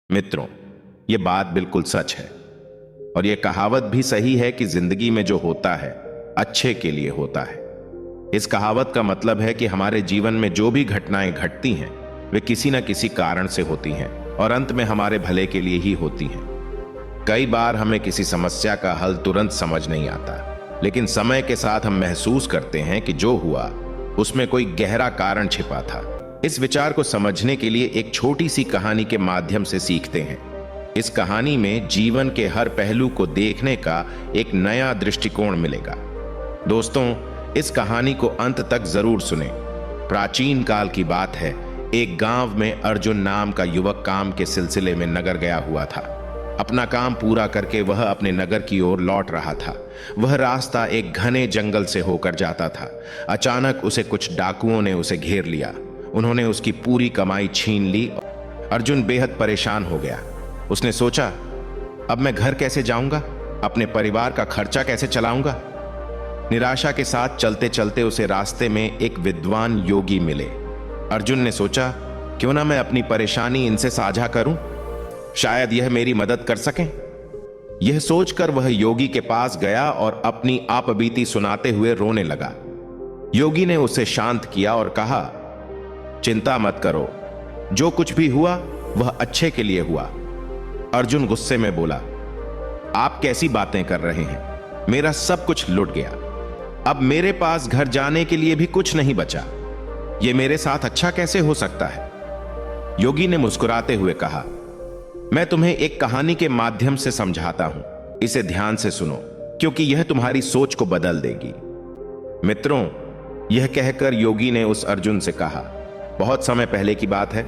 मित्रों, ये बात बिल्कुल सच है और ये कहावत भी सही है कि जिंदगी में जो होता है अच्छे के लिए होता है। इस कहावत का मतलब है कि हमारे जीवन में जो भी घटनाएं घटती हैं वे किसी न किसी कारण से होती हैं और अंत में हमारे भले के लिए ही होती हैं। कई बार हमें किसी समस्या का हल तुरंत समझ नहीं आता, लेकिन समय के साथ हम महसूस करते हैं कि जो हुआ उसमें कोई गहरा कारण छिपा था। इस विचार को समझने के लिए एक छोटी सी कहानी के माध्यम से सीखते हैं। इस कहानी में जीवन के हर पहलू को देखने का एक नया दृष्टिकोण मिलेगा। दोस्तों, इस कहानी को अंत तक जरूर सुनें। प्राचीन काल की बात है। एक गांव में अर्जुन नाम का युवक काम के सिलसिले में नगर गया हुआ था। अपना काम पूरा करके वह अपने नगर की ओर लौट रहा था। वह रास्ता एक घने जंगल से होकर जाता था। अचानक उसे कुछ डाकुओं ने उसे घेर लिया। उन्होंने उसकी पूरी कमाई छीन ली। अर्जुन बेहद परेशान हो गया। उसने सोचा, अब मैं घर कैसे जाऊंगा, अपने परिवार का खर्चा कैसे चलाऊंगा। निराशा के साथ चलते चलते उसे रास्ते में एक विद्वान योगी मिले। अर्जुन ने सोचा, क्यों ना मैं अपनी परेशानी इनसे साझा करूं, शायद यह मेरी मदद कर सकें। यह सोचकर वह योगी के पास गया और अपनी आपबीती सुनाते हुए रोने लगा। योगी ने उसे शांत किया और कहा, चिंता मत करो, जो कुछ भी हुआ वह अच्छे के लिए हुआ। अर्जुन गुस्से में बोला, आप कैसी बातें कर रहे हैं, मेरा सब कुछ लुट गया। अब मेरे पास घर जाने के लिए भी कुछ नहीं बचा। यह मेरे साथ अच्छा कैसे हो सकता है। योगी ने मुस्कुराते हुए कहा, मैं तुम्हें एक कहानी के माध्यम से समझाता हूं, इसे ध्यान से सुनो क्योंकि यह तुम्हारी सोच को बदल देगी। मित्रों, यह कहकर योगी ने उस अर्जुन से कहा, बहुत समय पहले की बात है।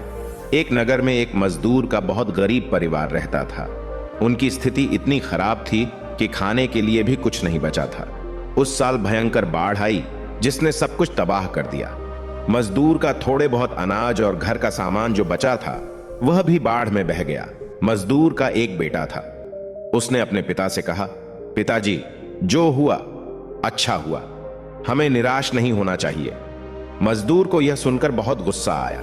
एक नगर में एक मजदूर का बहुत गरीब परिवार रहता था। उनकी स्थिति इतनी खराब थी कि खाने के लिए भी कुछ नहीं बचा था। उस साल भयंकर बाढ़ आई जिसने सब कुछ तबाह कर दिया। मजदूर का थोड़े बहुत अनाज और घर का सामान जो बचा था वह भी बाढ़ में बह गया। मजदूर का एक बेटा था। उसने अपने पिता से कहा, पिताजी, जो हुआ अच्छा हुआ, हमें निराश नहीं होना चाहिए। मजदूर को यह सुनकर बहुत गुस्सा आया।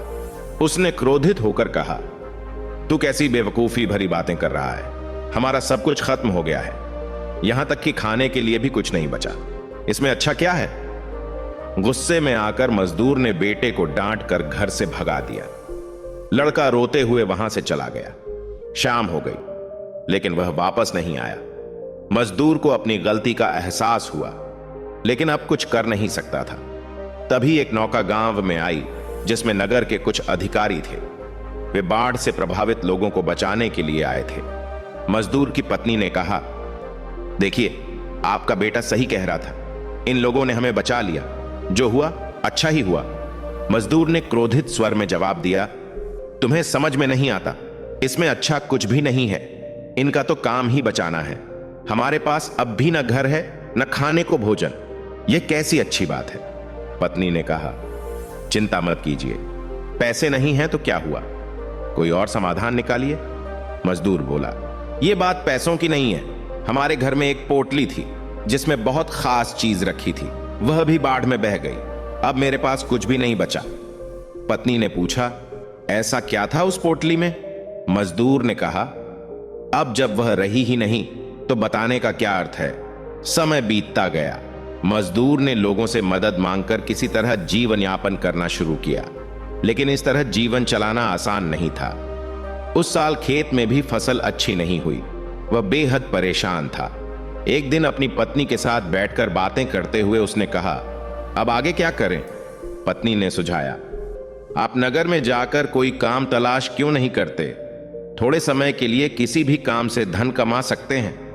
उसने क्रोधित होकर कहा, तू कैसी बेवकूफी भरी बातें कर रहा है, हमारा सब कुछ खत्म हो गया है, यहां तक कि खाने के लिए भी कुछ नहीं बचा, इसमें अच्छा क्या है। गुस्से में आकर मजदूर ने बेटे को डांट कर घर से भगा दिया। लड़का रोते हुए वहां से चला गया। शाम हो गई लेकिन वह वापस नहीं आया। मजदूर को अपनी गलती का एहसास हुआ लेकिन अब कुछ कर नहीं सकता था। तभी एक नौका गांव में आई जिसमें नगर के कुछ अधिकारी थे। वे बाढ़ से प्रभावित लोगों को बचाने के लिए आए थे। मजदूर की पत्नी ने कहा, देखिए, आपका बेटा सही कह रहा था, इन लोगों ने हमें बचा लिया, जो हुआ अच्छा ही हुआ। मजदूर ने क्रोधित स्वर में जवाब दिया, तुम्हें समझ में नहीं आता, इसमें अच्छा कुछ भी नहीं है, इनका तो काम ही बचाना है। हमारे पास अब भी न घर है न खाने को भोजन, यह कैसी अच्छी बात है। पत्नी ने कहा, चिंता मत कीजिए, पैसे नहीं हैं तो क्या हुआ, कोई और समाधान निकालिए। मजदूर बोला, यह बात पैसों की नहीं है, हमारे घर में एक पोटली थी जिसमें बहुत खास चीज रखी थी, वह भी बाढ़ में बह गई, अब मेरे पास कुछ भी नहीं बचा। पत्नी ने पूछा, ऐसा क्या था उस पोटली में। मजदूर ने कहा, अब जब वह रही ही नहीं तो बताने का क्या अर्थ है। समय बीतता गया। मजदूर ने लोगों से मदद मांगकर किसी तरह जीवन यापन करना शुरू किया, लेकिन इस तरह जीवन चलाना आसान नहीं था। उस साल खेत में भी फसल अच्छी नहीं हुई। वह बेहद परेशान था। एक दिन अपनी पत्नी के साथ बैठकर बातें करते हुए उसने कहा, अब आगे क्या करें। पत्नी ने सुझाया, आप नगर में जाकर कोई काम तलाश क्यों नहीं करते, थोड़े समय के लिए किसी भी काम से धन कमा सकते हैं।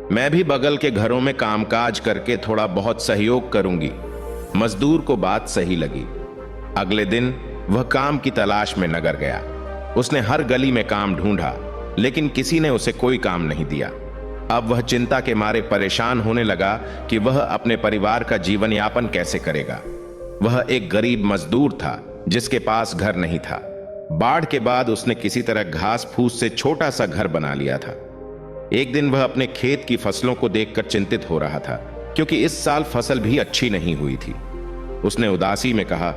मैं भी बगल के घरों में कामकाज करके थोड़ा बहुत सहयोग करूंगी। मजदूर को बात सही लगी। अगले दिन वह काम की तलाश में नगर गया। उसने हर गली में काम ढूंढा लेकिन किसी ने उसे कोई काम नहीं दिया। अब वह चिंता के मारे परेशान होने लगा कि वह अपने परिवार का जीवन यापन कैसे करेगा। वह एक गरीब मजदूर था जिसके पास घर नहीं था। बाढ़ के बाद उसने किसी तरह घास फूस से छोटा सा घर बना लिया था। एक दिन वह अपने खेत की फसलों को देखकर चिंतित हो रहा था क्योंकि इस साल फसल भी अच्छी नहीं हुई थी। उसने उदासी में कहा,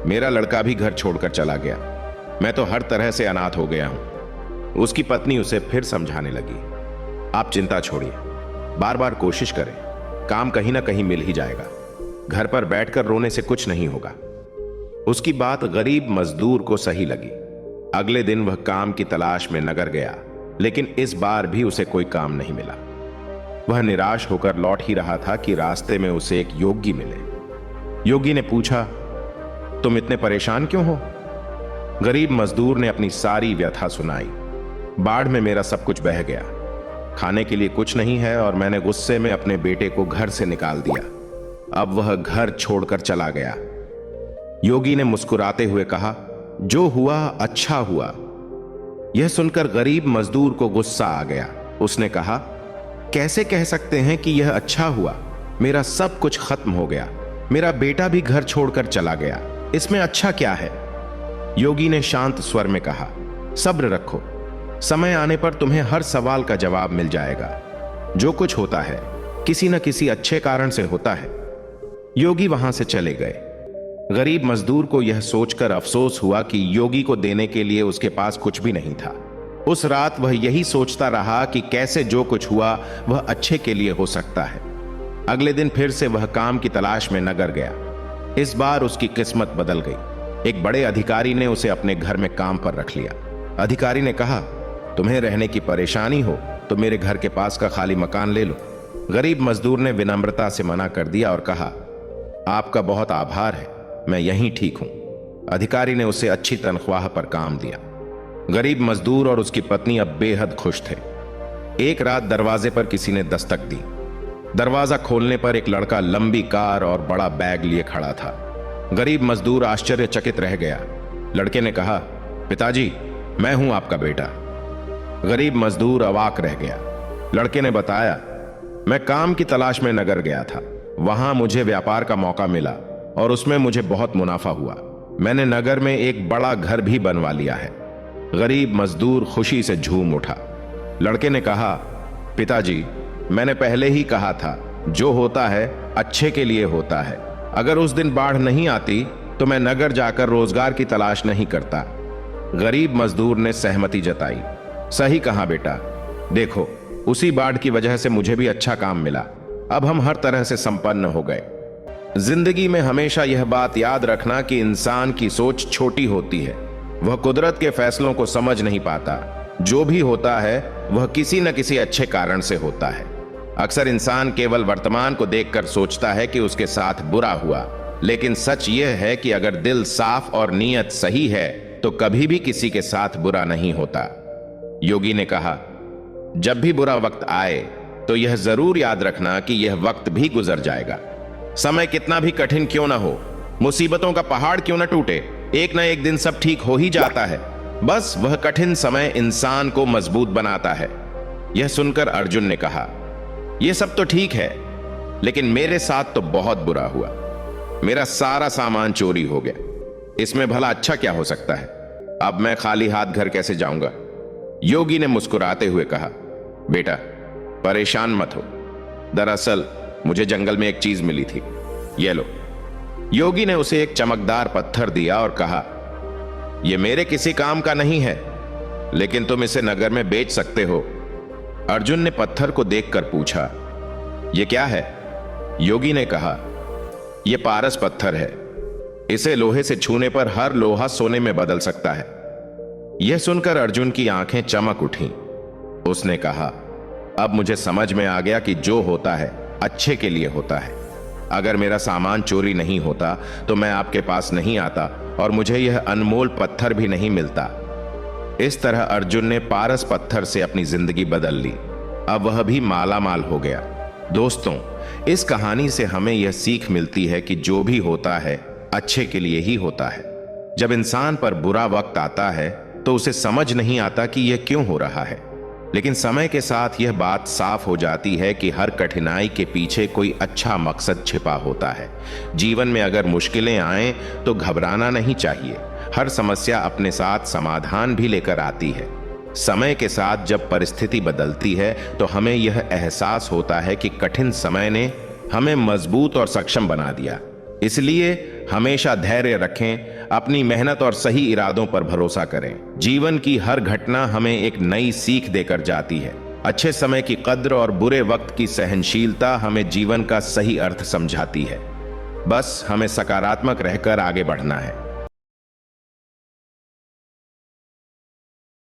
मेरा लड़का भी घर छोड़कर चला गया, मैं तो हर तरह से अनाथ हो गया हूं। उसकी पत्नी उसे फिर समझाने लगी, आप चिंता छोड़िए, बार बार कोशिश करें, काम कहीं ना कहीं मिल ही जाएगा। घर पर बैठकर रोने से कुछ नहीं होगा। उसकी बात गरीब मजदूर को सही लगी। अगले दिन वह काम की तलाश में नगर गया, लेकिन इस बार भी उसे कोई काम नहीं मिला। वह निराश होकर लौट ही रहा था कि रास्ते में उसे एक योगी मिले। योगी ने पूछा, तुम इतने परेशान क्यों हो? गरीब मजदूर ने अपनी सारी व्यथा सुनाई। बाढ़ में मेरा सब कुछ बह गया, खाने के लिए कुछ नहीं है और मैंने गुस्से में अपने बेटे को घर से निकाल दिया। अब वह घर छोड़कर चला गया। योगी ने मुस्कुराते हुए कहा, जो हुआ अच्छा हुआ। यह सुनकर गरीब मजदूर को गुस्सा आ गया। उसने कहा, कैसे कह सकते हैं कि यह अच्छा हुआ? मेरा सब कुछ खत्म हो गया, मेरा बेटा भी घर छोड़कर चला गया, इसमें अच्छा क्या है? योगी ने शांत स्वर में कहा, सब्र रखो, समय आने पर तुम्हें हर सवाल का जवाब मिल जाएगा। जो कुछ होता है किसी न किसी अच्छे कारण से होता है। योगी वहां से चले गए। गरीब मजदूर को यह सोचकर अफसोस हुआ कि योगी को देने के लिए उसके पास कुछ भी नहीं था। उस रात वह यही सोचता रहा कि कैसे जो कुछ हुआ वह अच्छे के लिए हो सकता है। अगले दिन फिर से वह काम की तलाश में नगर गया। इस बार उसकी किस्मत बदल गई। एक बड़े अधिकारी ने उसे अपने घर में काम पर रख लिया। अधिकारी ने कहा, तुम्हें रहने की परेशानी हो तो मेरे घर के पास का खाली मकान ले लो। गरीब मजदूर ने विनम्रता से मना कर दिया और कहा, आपका बहुत आभार है, मैं यहीं ठीक हूं। अधिकारी ने उसे अच्छी तनख्वाह पर काम दिया। गरीब मजदूर और उसकी पत्नी अब बेहद खुश थे। एक रात दरवाजे पर किसी ने दस्तक दी। दरवाजा खोलने पर एक लड़का लंबी कार और बड़ा बैग लिए खड़ा था। गरीब मजदूर आश्चर्यचकित रह गया। लड़के ने कहा, पिताजी, मैं हूं आपका बेटा। गरीब मजदूर अवाक रह गया। लड़के ने बताया, मैं काम की तलाश में नगर गया था, वहां मुझे व्यापार का मौका मिला और उसमें मुझे बहुत मुनाफा हुआ। मैंने नगर में एक बड़ा घर भी बनवा लिया है। गरीब मजदूर खुशी से झूम उठा। लड़के ने कहा, पिताजी, मैंने पहले ही कहा था, जो होता है अच्छे के लिए होता है। अगर उस दिन बाढ़ नहीं आती तो मैं नगर जाकर रोजगार की तलाश नहीं करता। गरीब मजदूर ने सहमति जताई। सही कहा बेटा, देखो, उसी बाढ़ की वजह से मुझे भी अच्छा काम मिला। अब हम हर तरह से संपन्न हो गए। जिंदगी में हमेशा यह बात याद रखना कि इंसान की सोच छोटी होती है। वह कुदरत के फैसलों को समझ नहीं पाता। जो भी होता है वह किसी न किसी अच्छे कारण से होता है। अक्सर इंसान केवल वर्तमान को देखकर सोचता है कि उसके साथ बुरा हुआ, लेकिन सच यह है कि अगर दिल साफ और नीयत सही है तो कभी भी किसी के साथ बुरा नहीं होता। योगी ने कहा, जब भी बुरा वक्त आए तो यह जरूर याद रखना कि यह वक्त भी गुजर जाएगा। समय कितना भी कठिन क्यों ना हो, मुसीबतों का पहाड़ क्यों ना टूटे, एक ना एक दिन सब ठीक हो ही जाता है। बस वह कठिन समय इंसान को मजबूत बनाता है। यह सुनकर अर्जुन ने कहा, यह सब तो ठीक है, लेकिन मेरे साथ तो बहुत बुरा हुआ। मेरा सारा सामान चोरी हो गया। इसमें भला अच्छा क्या हो सकता है? अब मैं खाली हाथ घर कैसे जाऊंगा? योगी ने मुस्कुराते हुए कहा, बेटा, परेशान मत हो। दरअसल मुझे जंगल में एक चीज मिली थी, ये लो। योगी ने उसे एक चमकदार पत्थर दिया और कहा, यह मेरे किसी काम का नहीं है, लेकिन तुम इसे नगर में बेच सकते हो। अर्जुन ने पत्थर को देखकर पूछा, यह क्या है? योगी ने कहा, यह पारस पत्थर है। इसे लोहे से छूने पर हर लोहा सोने में बदल सकता है। यह सुनकर अर्जुन की आंखें चमक उठीं। उसने कहा, अब मुझे समझ में आ गया कि जो होता है अच्छे के लिए होता है। अगर मेरा सामान चोरी नहीं होता तो मैं आपके पास नहीं आता और मुझे यह अनमोल पत्थर भी नहीं मिलता। इस तरह अर्जुन ने पारस पत्थर से अपनी जिंदगी बदल ली। अब वह भी माला माल हो गया। दोस्तों, इस कहानी से हमें यह सीख मिलती है कि जो भी होता है अच्छे के लिए ही होता है। जब इंसान पर बुरा वक्त आता है तो उसे समझ नहीं आता कि यह क्यों हो रहा है, लेकिन समय के साथ यह बात साफ हो जाती है कि हर कठिनाई के पीछे कोई अच्छा मकसद छिपा होता है। जीवन में अगर मुश्किलें आएं तो घबराना नहीं चाहिए। हर समस्या अपने साथ समाधान भी लेकर आती है। समय के साथ जब परिस्थिति बदलती है तो हमें यह एहसास होता है कि कठिन समय ने हमें मजबूत और सक्षम बना दिया। इसलिए हमेशा धैर्य रखें, अपनी मेहनत और सही इरादों पर भरोसा करें। जीवन की हर घटना हमें एक नई सीख देकर जाती है। अच्छे समय की कद्र और बुरे वक्त की सहनशीलता हमें जीवन का सही अर्थ समझाती है। बस हमें सकारात्मक रहकर आगे बढ़ना है।